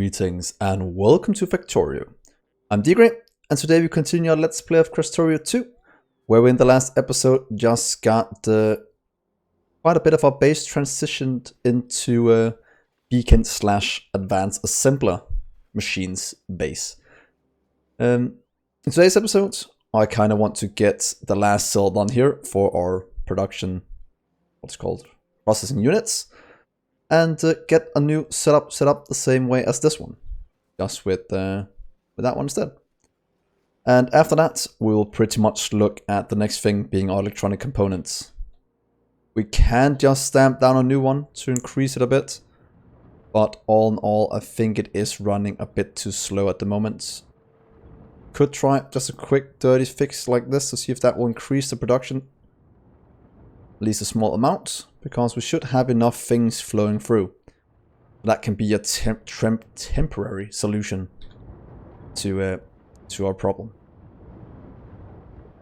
Greetings and welcome to Factorio. I'm Dgray, and today we continue our Let's Play of Krastorio 2, where we in the last episode just got quite a bit of our base transitioned into a beacon/advanced assembler machines base. In today's episode, I kind of want to get the last cell done here for our production, what's called processing units, and get a new setup set up the same way as this one, just with that one instead. And after that, we'll pretty much look at the next thing being our electronic components. We can just stamp down a new one to increase it a bit, but all in all, I think it is running a bit too slow at the moment. Could try just a quick dirty fix like this to see if that will increase the production. At least a small amount, because we should have enough things flowing through. That can be a temporary solution to our problem.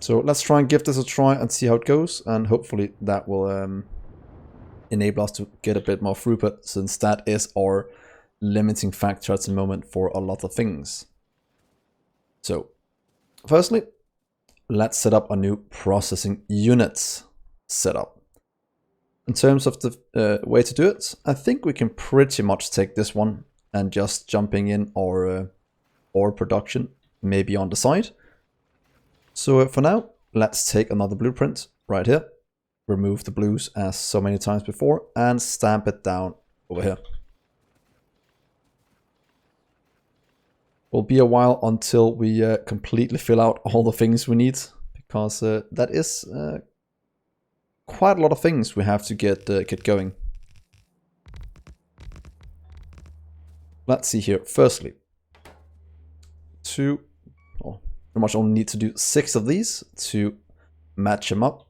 So let's try and give this a try and see how it goes, and hopefully that will enable us to get a bit more throughput, since that is our limiting factor at the moment for a lot of things. So, firstly, let's set up a new processing units setup. In terms of the way to do it, I think we can pretty much take this one and just jumping in our production, maybe on the side. So for now, let's take another blueprint right here, remove the blues as so many times before, and stamp it down over here. Will be a while until we completely fill out all the things we need, because that is quite a lot of things we have to get going. Let's see here. Firstly, pretty much only need to do 6 of these to match them up,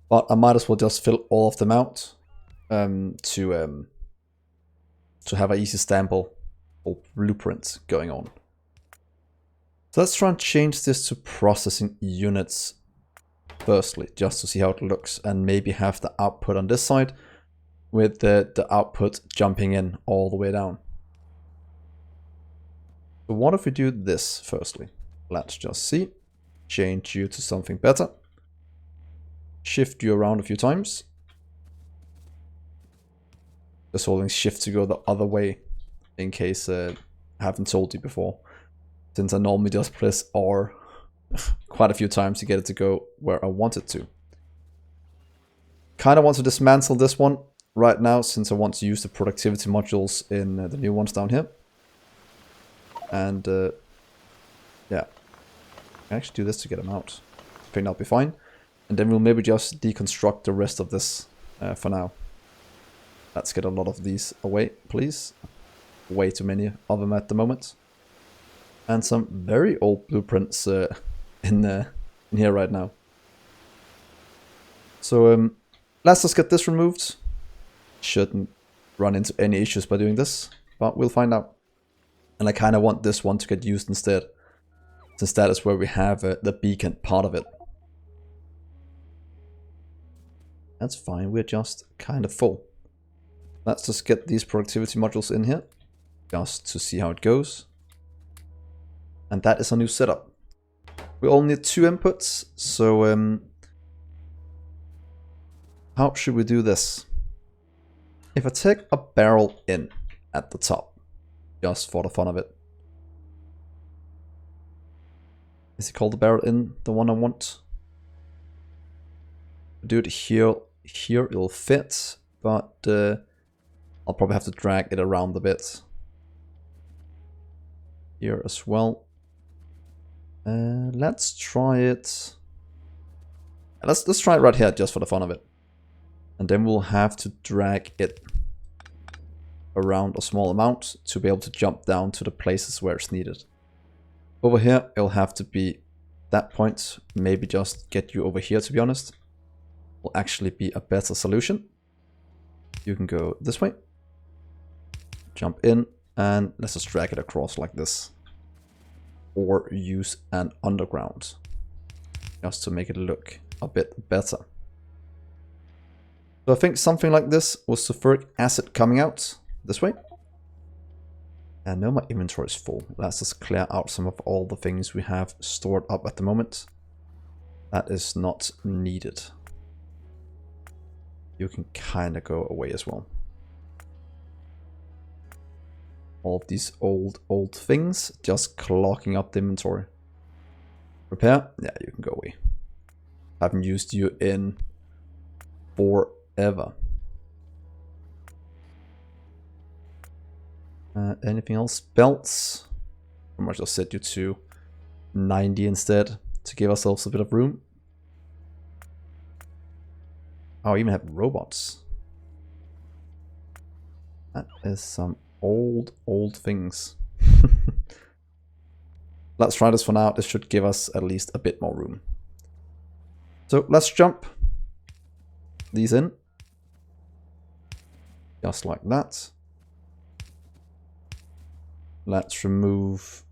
but I might as well just fill all of them out to have an easy sample or blueprint going on. So let's try and change this to processing units firstly, just to see how it looks, and maybe have the output on this side with the output jumping in all the way down. So what if we do this firstly? Let's just see. Change you to something better. Shift you around a few times. Just holding shift to go the other way, in case I haven't told you before. Since I normally just press R quite a few times to get it to go where I want it to. Kind of want to dismantle this one right now, since I want to use the productivity modules in the new ones down here. And yeah, I can actually do this to get them out. I think that'll be fine. And then we'll maybe just deconstruct the rest of this for now. Let's get a lot of these away, please. Way too many of them at the moment. And some very old blueprints in here right now. So let's just get this removed. Shouldn't run into any issues by doing this, but we'll find out. And I kind of want this one to get used instead, since that is where we have the beacon part of it. That's fine, we're just kind of full. Let's just get these productivity modules in here, just to see how it goes. And that is our new setup. We only need 2 inputs, so how should we do this? If I take a barrel in at the top, just for the fun of it. Is it called the barrel in, the one I want? Do it here, it'll fit, but I'll probably have to drag it around a bit. Here as well. Let's try it. Let's try it right here just for the fun of it. And then we'll have to drag it around a small amount to be able to jump down to the places where it's needed. Over here, it'll have to be that point. Maybe just get you over here, to be honest. Will actually be a better solution. You can go this way. Jump in, and let's just drag it across like this. Or use an underground, just to make it look a bit better. So I think something like this was sulfuric acid coming out this way. I know my inventory is full. Let's just clear out some of all the things we have stored up at the moment. That is not needed. You can kind of go away as well. All of these old things just clogging up the inventory. Repair? Yeah, you can go away. Haven't used you in forever. Anything else? Belts. I might just set you to 90 instead to give ourselves a bit of room. Oh, I even have robots. That is some old things. Let's try this for now. This should give us at least a bit more room. So let's jump these in. Just like that. Let's remove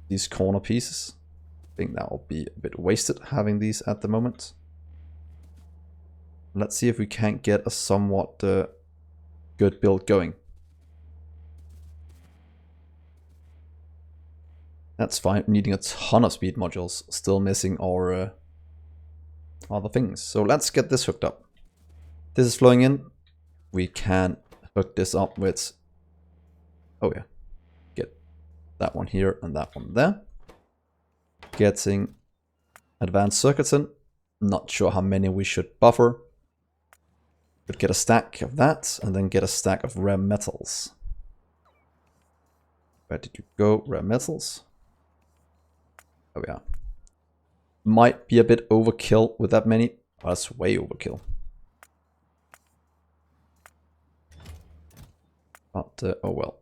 these corner pieces. I think that will be a bit wasted having these at the moment. Let's see if we can't get a somewhat good build going. That's fine. Needing a ton of speed modules. Still missing our other things. So let's get this hooked up. This is flowing in. We can hook this up with... Oh yeah. Get that one here and that one there. Getting advanced circuits in. Not sure how many we should buffer. Could get a stack of that and then get a stack of rare metals. Where did you go? Rare metals. Oh yeah. Might be a bit overkill with that many. Oh, that's way overkill. But oh well.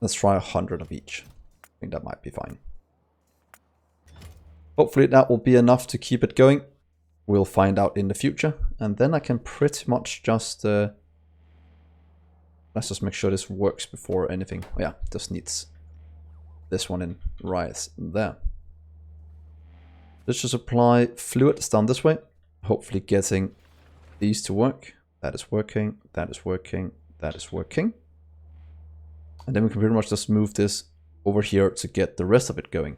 Let's try 100 of each. I think that might be fine. Hopefully that will be enough to keep it going. We'll find out in the future. And then I can pretty much just... let's just make sure this works before anything. Oh yeah, just needs this one in right there. Let's just apply fluid down this way. Hopefully getting these to work. That is working, that is working, that is working. And then we can pretty much just move this over here to get the rest of it going.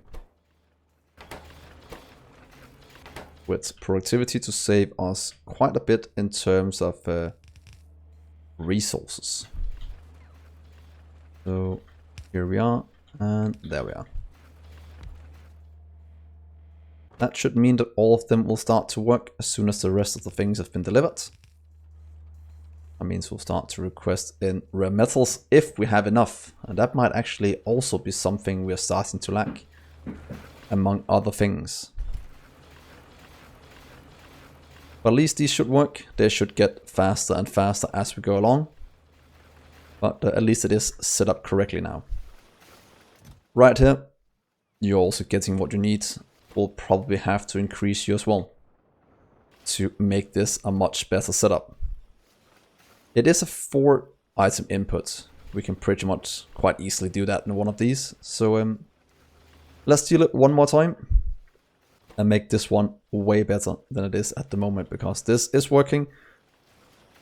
With productivity to save us quite a bit in terms of resources. So here we are, and there we are. That should mean that all of them will start to work as soon as the rest of the things have been delivered. That means we'll start to request in rare metals if we have enough. And that might actually also be something we are starting to lack, among other things. But at least these should work. They should get faster and faster as we go along. But at least it is set up correctly now. Right here, you're also getting what you need. We'll probably have to increase you as well to make this a much better setup. It is a 4-item input. We can pretty much quite easily do that in one of these. So let's do it one more time and make this one way better than it is at the moment, because this is working,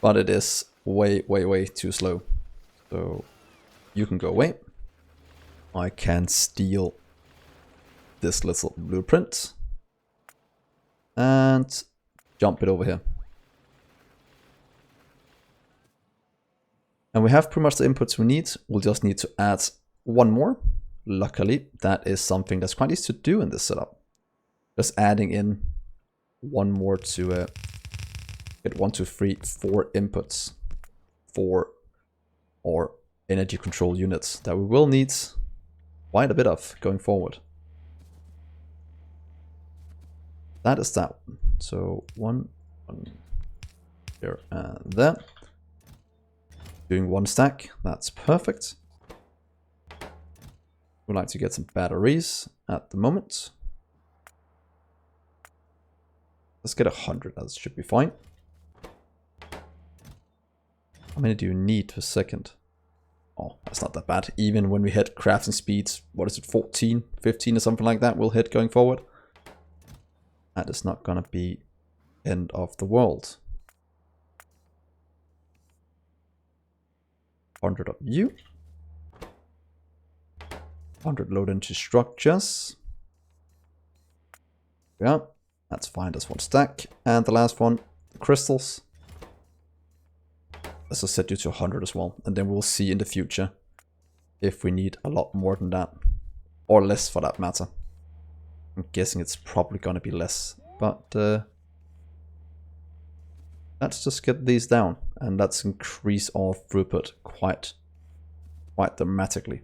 but it is way too slow. So you can go away. I can steal this little blueprint and jump it over here. And we have pretty much the inputs we need. We'll just need to add one more. Luckily, that is something that's quite easy to do in this setup. Just adding in one more to get 1, 2, 3, 4 inputs for our energy control units that we will need quite a bit of going forward. That is that one. So one here and there. Doing 1 stack, that's perfect. We'd like to get some batteries at the moment. Let's get 100, that should be fine. How many do you need per second? Oh, that's not that bad. Even when we hit crafting speeds, what is it, 14, 15 or something like that, we'll hit going forward. That is not gonna be end of the world. 100 of you. 100 load into structures. Yeah, that's fine. That's one stack. And the last one, crystals. Let's just set you to 100 as well. And then we'll see in the future if we need a lot more than that. Or less for that matter. I'm guessing it's probably going to be less. But let's just get these down. And let's increase our throughput quite dramatically.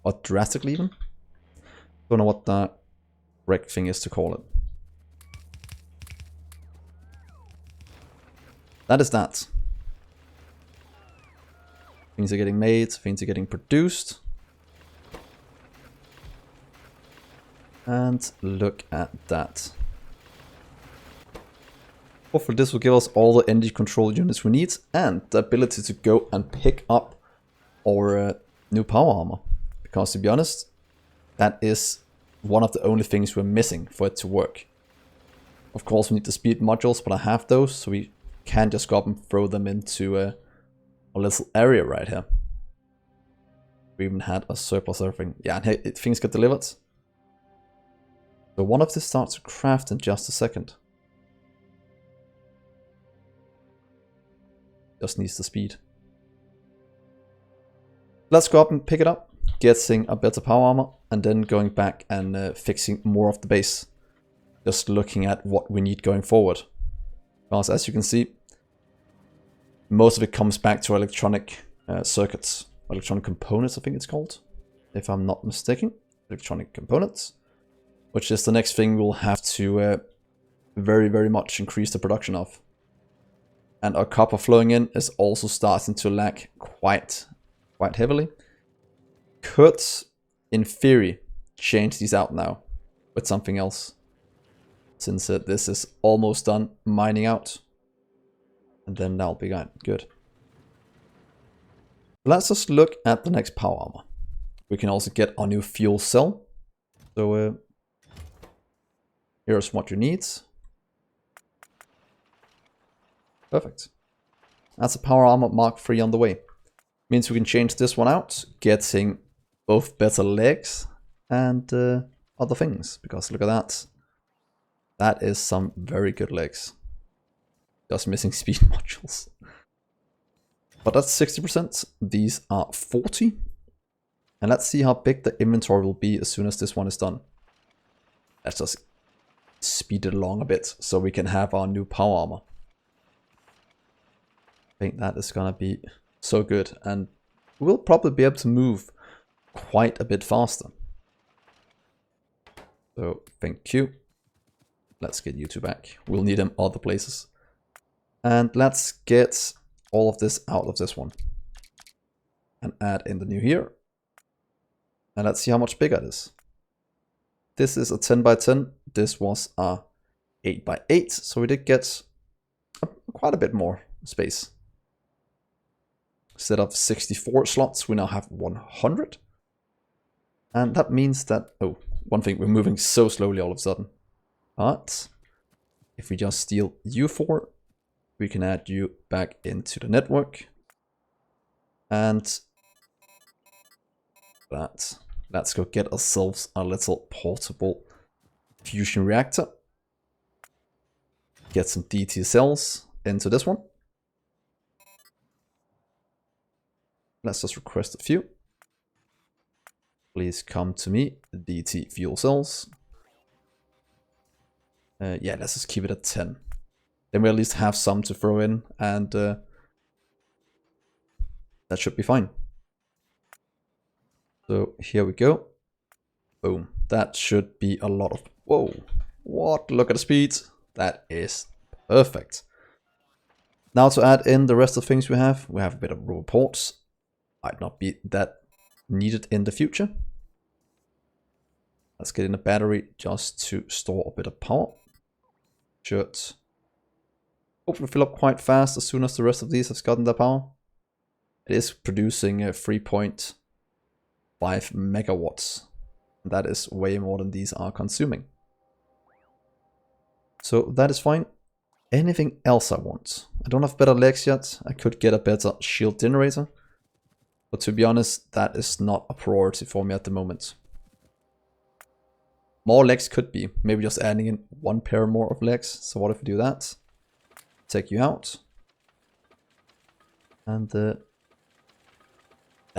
Or drastically even? Don't know what the correct thing is to call it. That is that. Things are getting made, things are getting produced. And look at that. Hopefully this will give us all the energy control units we need and the ability to go and pick up our new power armor. Because to be honest, that is one of the only things we're missing for it to work. Of course we need the speed modules, but I have those, so we can just go up and throw them into a little area right here. We even had a surplus everything. Yeah, and hey, things get delivered. So one of this starts to craft in just a second. Just needs the speed. Let's go up and pick it up, getting a better power armor, and then going back and fixing more of the base. Just looking at what we need going forward. Because as you can see, most of it comes back to electronic circuits. Electronic components, I think it's called. If I'm not mistaken. Electronic components. Which is the next thing we'll have to very much increase the production of. And our copper flowing in is also starting to lag quite heavily. Could, in theory, change these out now with something else. Since this is almost done mining out. And then that'll be good. Let's just look at the next power armor. We can also get our new fuel cell. So here's what you need. Perfect. That's a power armor Mark III on the way. Means we can change this one out, getting both better legs and other things. Because look at that. That is some very good legs. Just missing speed modules. But that's 60%. These are 40. And let's see how big the inventory will be as soon as this one is done. Let's just speed it along a bit so we can have our new power armor. I think that is gonna be so good, and we'll probably be able to move quite a bit faster. So thank you. Let's get you two back. We'll need them other places. And let's get all of this out of this one. And add in the new here. And let's see how much bigger it is. This is a 10 by 10. This was a 8 by 8. So we did get quite a bit more space. Instead of 64 slots, we now have 100. And that means that, oh, one thing, we're moving so slowly all of a sudden. But if we just steal U4, we can add you back into the network. And that. Let's go get ourselves a little portable fusion reactor. Get some DT cells into this one. Let's just request a few. Please come to me, DT fuel cells. Yeah, let's just keep it at 10. Then we at least have some to throw in, and that should be fine. So here we go. Boom. That should be a lot of... Whoa. What? Look at the speed. That is perfect. Now to add in the rest of the things we have a bit of rubber ports. Might not be that needed in the future. Let's get in a battery just to store a bit of power. Should hopefully fill up quite fast as soon as the rest of these have gotten their power. It is producing 3.5 megawatts. That is way more than these are consuming. So that is fine. Anything else I want? I don't have better legs yet. I could get a better shield generator. But to be honest, that is not a priority for me at the moment. More legs could be. Maybe just adding in 1 pair more of legs. So what if we do that? Take you out. And that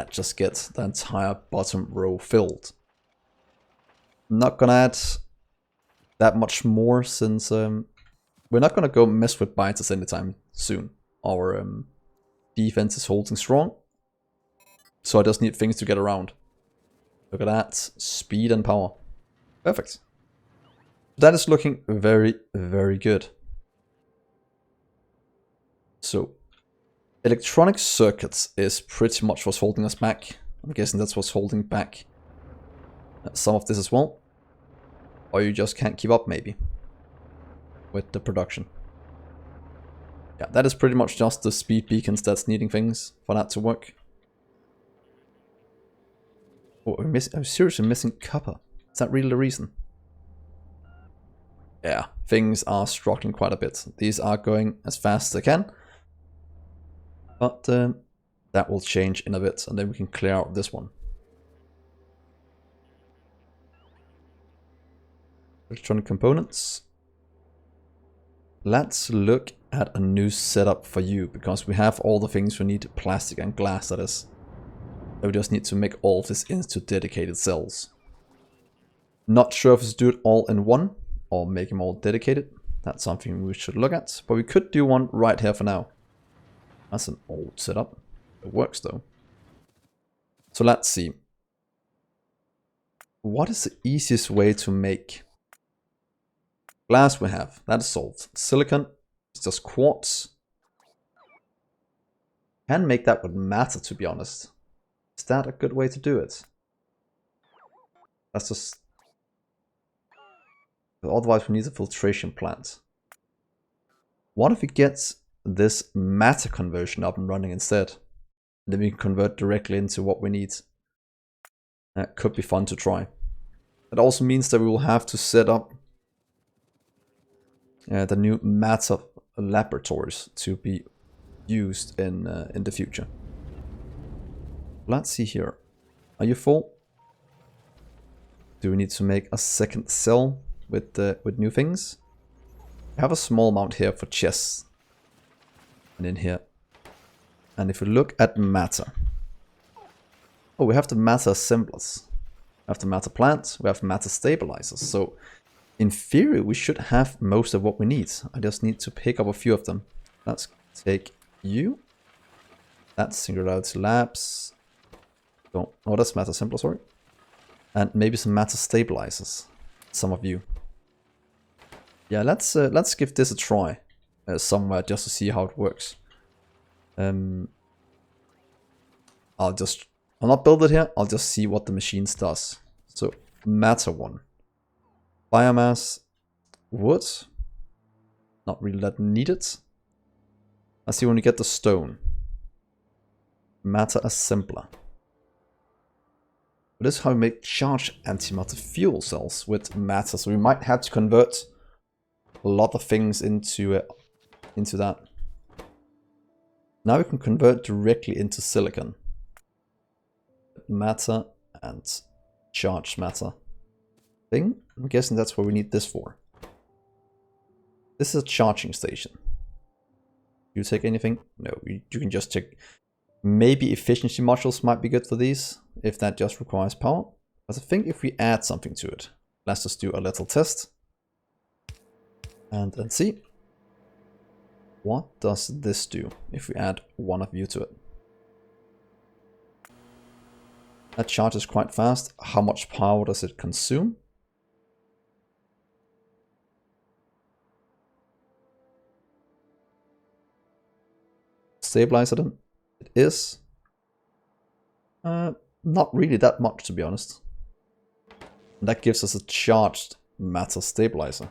just gets the entire bottom row filled. Not gonna add that much more since we're not gonna go mess with biters anytime soon. Our defense is holding strong. So I just need things to get around. Look at that. Speed and power. Perfect. That is looking very, very good. So, electronic circuits is pretty much what's holding us back. I'm guessing that's what's holding back some of this as well. Or you just can't keep up, maybe, with the production. Yeah, that is pretty much just the speed beacons that's needing things for that to work. Oh, I'm seriously missing copper. Is that really the reason? Yeah, things are struggling quite a bit. These are going as fast as they can. But that will change in a bit, and then we can clear out this one. Electronic components. Let's look at a new setup for you, because we have all the things we need. Plastic and glass, that is. We just need to make all of this into dedicated cells. Not sure if we should do it all in one or make them all dedicated. That's something we should look at, but we could do one right here for now. That's an old setup. It works though. So let's see. What is the easiest way to make glass? We have that is solved. Silicon is just quartz. Can make that with matter, to be honest. Is that a good way to do it? That's just... Otherwise we need a filtration plant. What if we get this matter conversion up and running instead? And then we can convert directly into what we need. That could be fun to try. That also means that we will have to set up the new matter laboratories to be used in the future. Let's see here. Are you full? Do we need to make a second cell with new things? I have a small amount here for chests. And in here. And if we look at matter. Oh, we have the matter assemblers. We have the matter plant. We have matter stabilizers. So in theory, we should have most of what we need. I just need to pick up a few of them. Let's take you. That's Singularity Labs. Oh, that's matter assembler, sorry. And maybe some matter stabilizers. Some of you. Yeah, let's give this a try somewhere just to see how it works. I'll not build it here. I'll just see what the machine does. So matter one, biomass, wood. Not really that needed. Let's see when we get the stone. Matter assembler. This is how we make charged antimatter fuel cells with matter. So we might have to convert a lot of things into that. Now we can convert directly into silicon. Matter and charged matter thing. I'm guessing that's what we need this for. This is a charging station. Do you take anything? No, you can just check. Maybe efficiency modules might be good for these, if that just requires power. But I think if we add something to it, let's just do a little test. And then see. What does this do if we add one of you to it? That charges quite fast. How much power does it consume? Stabilizer then? It is. Not really that much, to be honest. And that gives us a charged matter stabilizer.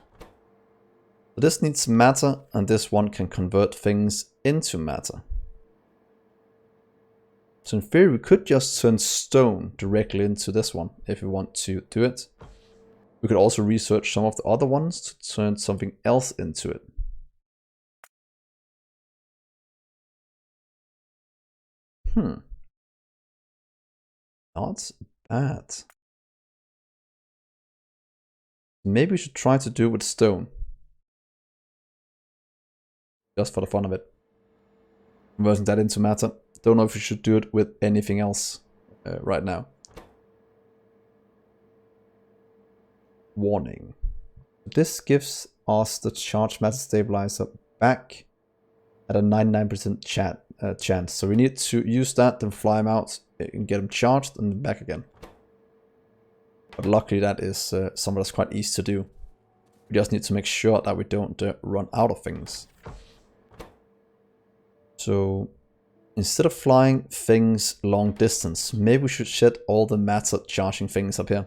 So this needs matter, and this one can convert things into matter. So in theory, we could just turn stone directly into this one if we want to do it. We could also research some of the other ones to turn something else into it. Not bad. Maybe we should try to do it with stone. Just for the fun of it. Converting that into matter. Don't know if we should do it with anything else right now. Warning. This gives us the charge matter stabilizer back at a 99% chance. So we need to use that, then fly him out and get him charged and back again. But luckily that is something that's quite easy to do. We just need to make sure that we don't run out of things. So instead of flying things long distance, maybe we should shed all the matter charging things up here.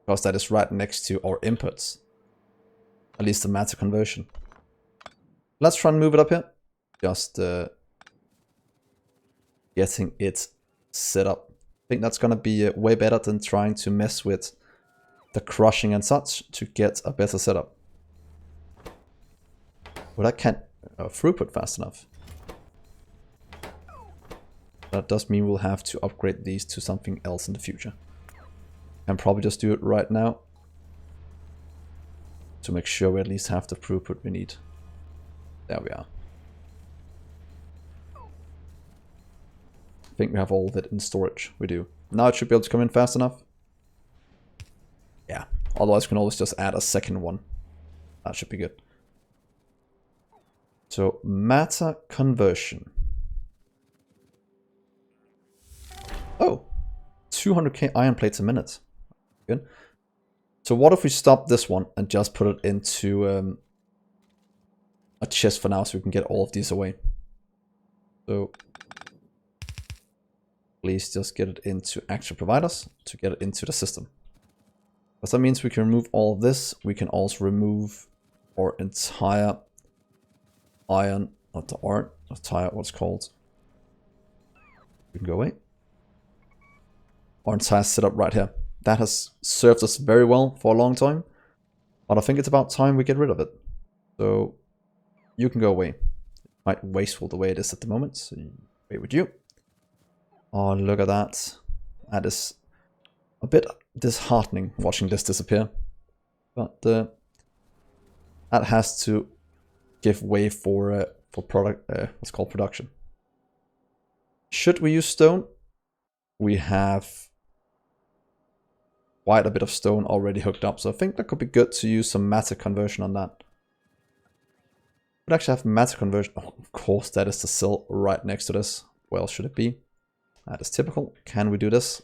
Because that is right next to our inputs. At least the matter conversion. Let's try and move it up here. Just getting it set up. I think that's going to be way better than trying to mess with the crushing and such to get a better setup. Well, I can't throughput fast enough. That does mean we'll have to upgrade these to something else in the future. And probably just do it right now. To make sure we at least have the throughput we need. There we are. I think we have all of it in storage. We do. Now it should be able to come in fast enough. Yeah. Otherwise we can always just add a second one. That should be good. So matter conversion. Oh, 200k iron plates a minute. Good. So what if we stop this one and just put it into a chest for now so we can get all of these away. So please just get it into actual providers to get it into the system. Because that means we can remove all of this. We can also remove our entire iron, not the art, entire what's called. We can go away. Our entire setup right here. That has served us very well for a long time. But I think it's about time we get rid of it. So you can go away. Quite wasteful the way it is at the moment. So away with you. Oh, look at that. That is a bit disheartening watching this disappear. But that has to give way for product. What's called production. Should we use stone? We have quite a bit of stone already hooked up, so I think that could be good to use some matter conversion on that. Would actually have matter conversion. Oh, of course, that is the cell right next to this. Well, should it be? That is typical. Can we do this?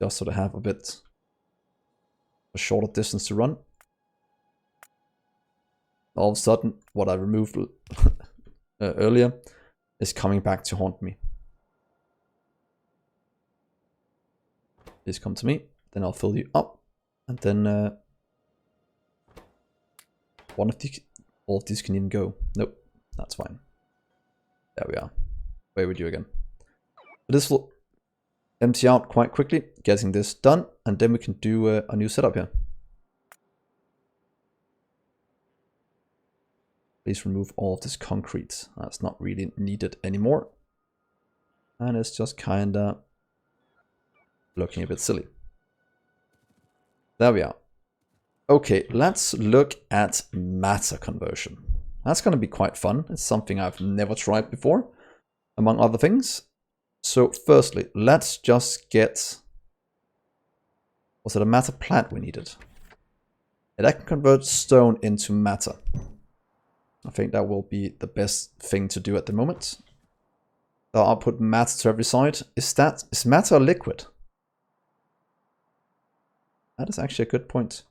Just so to have a bit a shorter distance to run. All of a sudden, what I removed earlier is coming back to haunt me. Please come to me, then I'll fill you up, and then all of these can even go. Nope, that's fine. There we are. Away with you again. So this will empty out quite quickly, getting this done, and then we can do a new setup here. Please remove all of this concrete. That's not really needed anymore. And it's just kinda looking a bit silly. There we are. Okay, let's look at matter conversion. That's going to be quite fun. It's something I've never tried before, among other things. So firstly, let's just get... Was it a matter plant we needed? And I can convert stone into matter. I think that will be the best thing to do at the moment. So I'll put matter to every side. Is matter a liquid? That is actually a good point.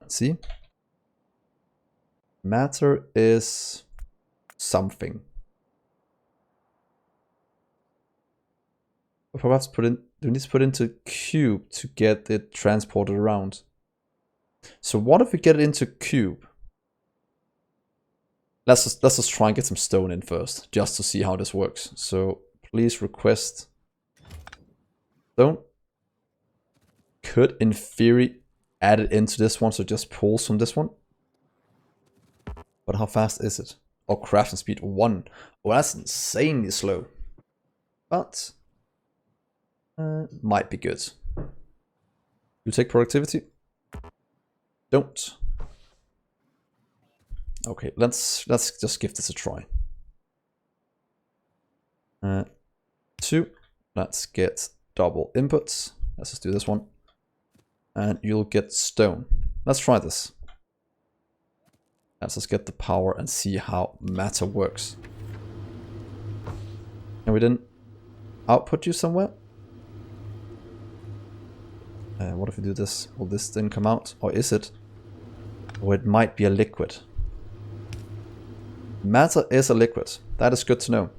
Let's see. Matter is something. Perhaps do we need to put into cube to get it transported around? So what if we get it into cube? Let's just try and get some stone in first, just to see how this works. So please request stone. Could, in theory, add it into this one, so just pulls from this one. But how fast is it? Oh, crafting speed 1. Oh, that's insanely slow. but might be good. You take productivity? Don't. Okay, let's just give this a try. 2. Let's get double inputs. Let's just do this one. And you'll get stone. Let's try this. Let's just get the power and see how matter works. And we didn't output you somewhere? What if we do this? Will this then come out? Or is it? Or it might be a liquid. Matter is a liquid. That is good to know.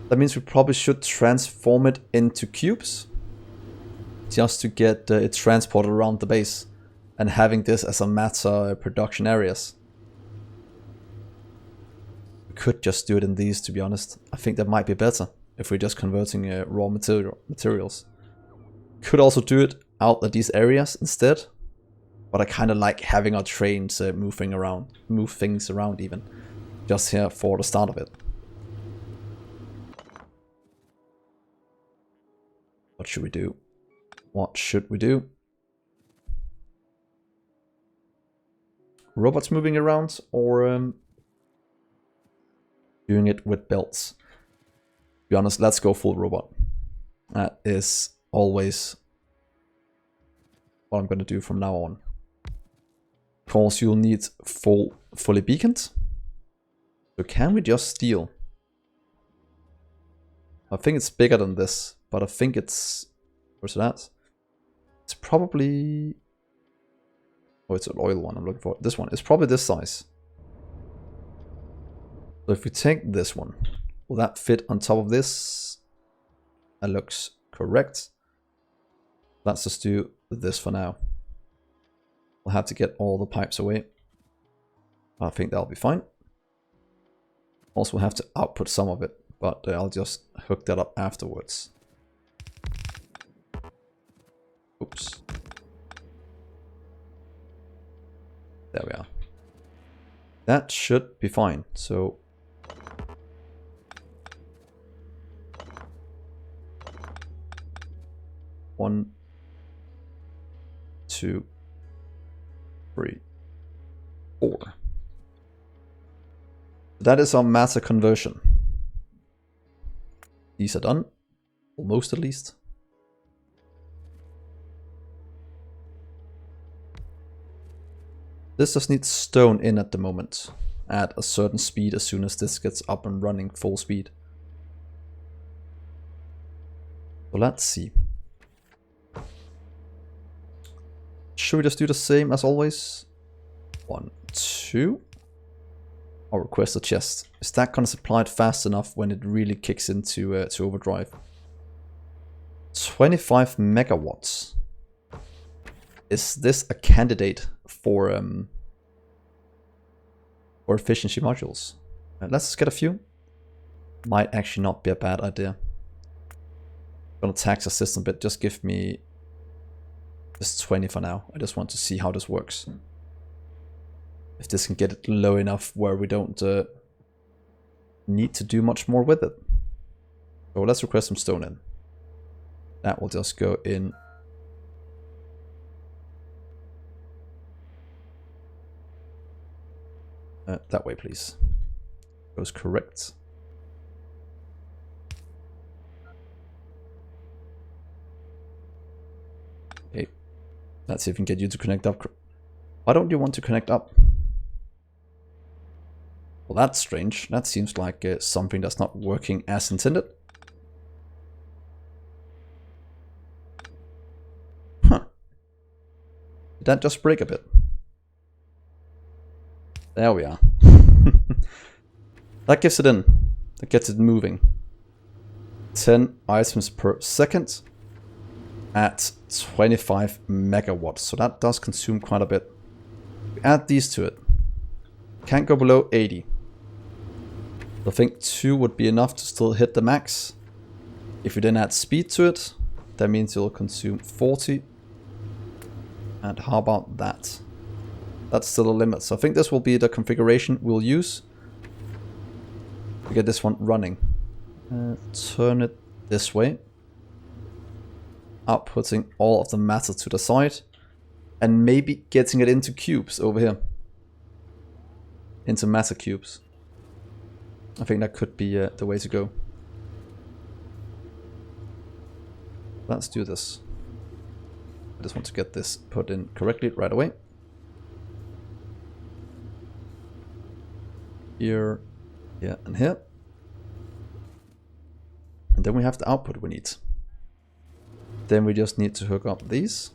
That means we probably should transform it into cubes. Just to get it transported around the base. And having this as a matter production areas. We could just do it in these, to be honest. I think that might be better. If we're just converting raw materials. Could also do it out of these areas instead. But I kind of like having our trains move things around even. Just here for the start of it. What should we do? What should we do? Robots moving around or doing it with belts? To be honest, let's go full robot. That is always what I'm going to do from now on. Of course, you'll need fully beaconed. So can we just steal? I think it's bigger than this, but I think it's... Where's it at? It's probably... Oh, it's an oil one I'm looking for. This one. It's probably this size. So if we take this one, will that fit on top of this? That looks correct. Let's just do this for now. We'll have to get all the pipes away. I think that'll be fine. Also, we'll have to output some of it, but I'll just hook that up afterwards. Oops. There we are. That should be fine. So... One, 2, 3, 4. That is our matter conversion. These are done. Almost at least. This just needs stone in at the moment. At a certain speed as soon as this gets up and running full speed. So let's see. Should we just do the same as always? 1, 2. Or request a chest. Is that going to supply it fast enough when it really kicks into to overdrive? 25 megawatts. Is this a candidate for efficiency modules? Let's just get a few. Might actually not be a bad idea. I'm gonna tax the system a bit. Just give me just 20 for now. I just want to see how this works. If this can get it low enough where we don't need to do much more with it. So let's request some stone in. That will just go in. That way, please. Goes correct. Okay. Let's see if we can get you to connect up. Why don't you want to connect up? Well, that's strange. That seems like something that's not working as intended. Huh. Did that just break a bit? There we are. That gives it in. That gets it moving. 10 items per second at 25 megawatts. So that does consume quite a bit. We add these to it. Can't go below 80. I think 2 would be enough to still hit the max. If you then add speed to it, that means you'll consume 40. And how about that? That's still a limit. So I think this will be the configuration we'll use to get this one running. Turn it this way, outputting all of the matter to the side, and maybe getting it into cubes over here. Into matter cubes. I think that could be the way to go. Let's do this. I just want to get this put in correctly right away. Here, here, and here. And then we have the output we need. Then we just need to hook up these.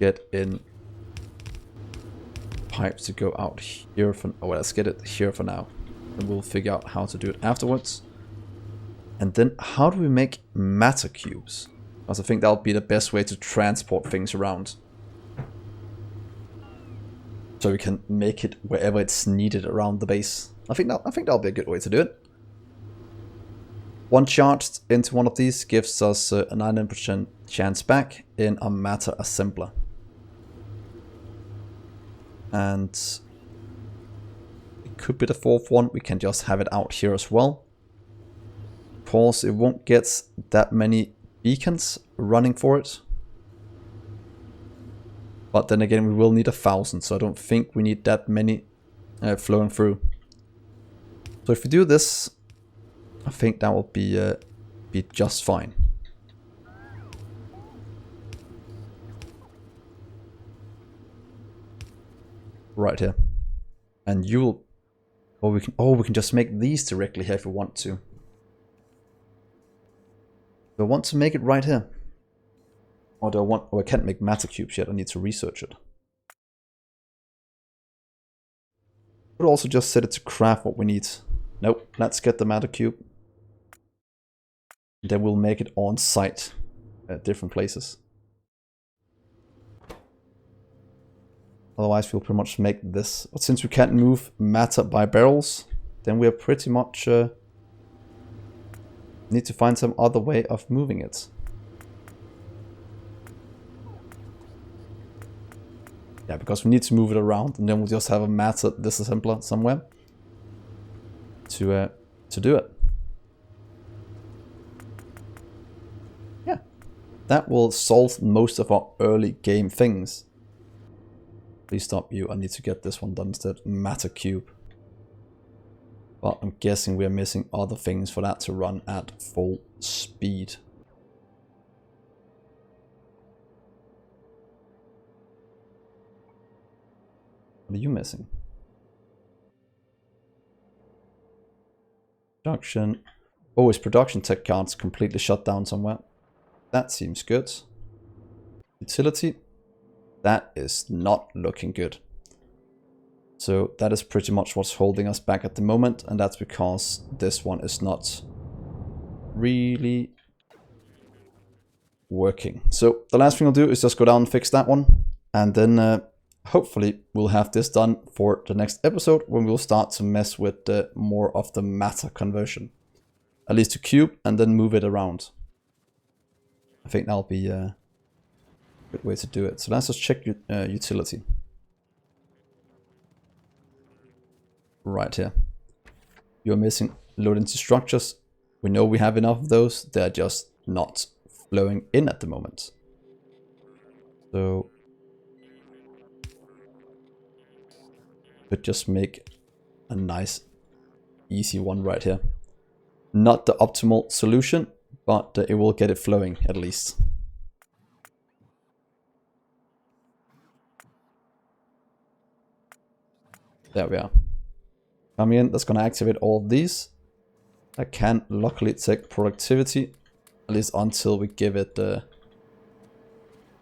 Get in pipes to go out here for, oh, well, let's get it here for now. And we'll figure out how to do it afterwards. And then how do we make matter cubes? Because I think that'll be the best way to transport things around. So we can make it wherever it's needed around the base. I think that'll be a good way to do it. One charged into one of these gives us a 99% chance back in a matter assembler. And it could be the fourth one. We can just have it out here as well. Of course, it won't get that many beacons running for it. But then again, we will need 1,000, so I don't think we need that many flowing through. So if we do this, I think that will be just fine. Right here. And you'll, or we can just make these directly here if we want to. Do I want to make it right here? Or do I want, oh, I can't make matter cubes yet, I need to research it. Could also just set it to craft what we need. Nope, let's get the matter cube. Then we'll make it on site at different places. Otherwise we'll pretty much make this. But since we can't move matter by barrels, then we are pretty much need to find some other way of moving it. Yeah, because we need to move it around, and then we'll just have a matter disassembler somewhere to do it. Yeah, that will solve most of our early game things. Please stop you. I need to get this one done instead. Matter cube. But I'm guessing we're missing other things for that to run at full speed. What are you missing? Production. Oh, his production tech card's completely shut down somewhere. That seems good. Utility. That is not looking good. So that is pretty much what's holding us back at the moment, and that's because this one is not really working. So the last thing I'll do is just go down and fix that one, and then hopefully we'll have this done for the next episode when we'll start to mess with more of the matter conversion. At least to cube, and then move it around. I think that'll be a good way to do it. So let's just check utility. Right here. You're missing load into structures. We know we have enough of those. They're just not flowing in at the moment. So could just make a nice easy one right here. Not the optimal solution, but it will get it flowing at least. There we are. Coming in, that's going to activate all of these. I can luckily take productivity, at least until we give it the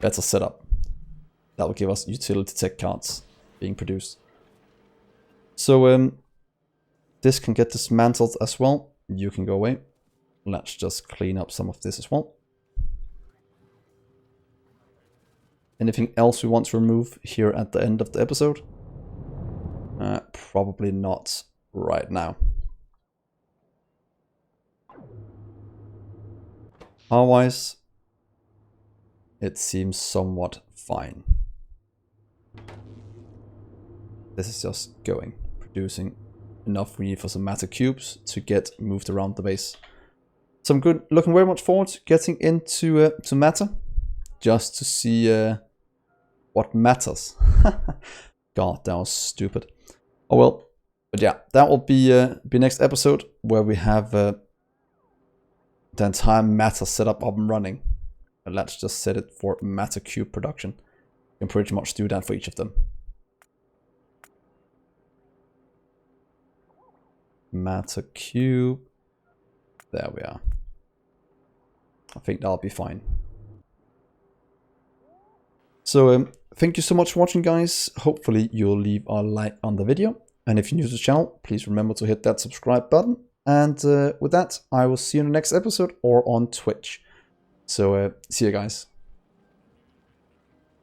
better setup. That will give us utility tech cards being produced. So this can get dismantled as well. You can go away. Let's just clean up some of this as well. Anything else we want to remove here at the end of the episode? Probably not right now. Otherwise, it seems somewhat fine. This is just going, producing enough we need for some matter cubes to get moved around the base. So I'm looking very much forward to getting into to matter, just to see what matters. God, that was stupid. Oh well. But yeah, that will be next episode, where we have the entire matter setup up and running. And let's just set it for matter cube production. You can pretty much do that for each of them. Matter cube. There we are. I think that'll be fine. So thank you so much for watching, guys. Hopefully you'll leave a like on the video. And if you're new to the channel, please remember to hit that subscribe button. And with that, I will see you in the next episode or on Twitch. So see you guys.